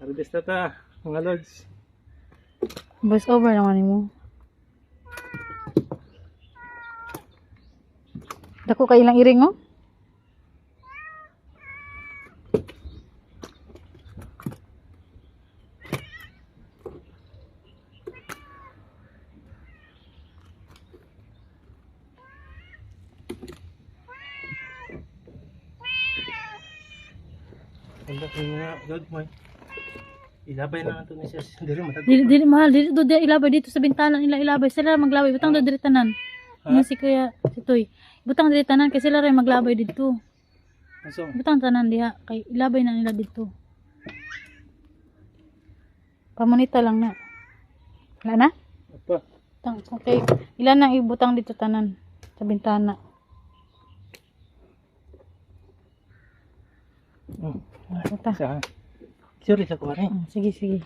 Harvest na ta, mga lods. Voice over naman mo. Dako kayo lang iring, oh. Ang mga lods mo. Ilabay na ito na siya. Dili matag. Dili mahal, dili do ilabay dito sa bintana nila ilabay. Sila maglabay, butang do diri tanan. Nga si kuya si Toy. Butang diri tanan kay sila ray maglabay dito. Aso. Butang tanan diha kay ilabay na nila dito. Pamunita lang na. Wala na? Apa? Tang, okay. Ilan nang ibutang dito tanan sa bintana. Hmm. Buta. Sa. Sorry sa kuwan eh. Sige, sige.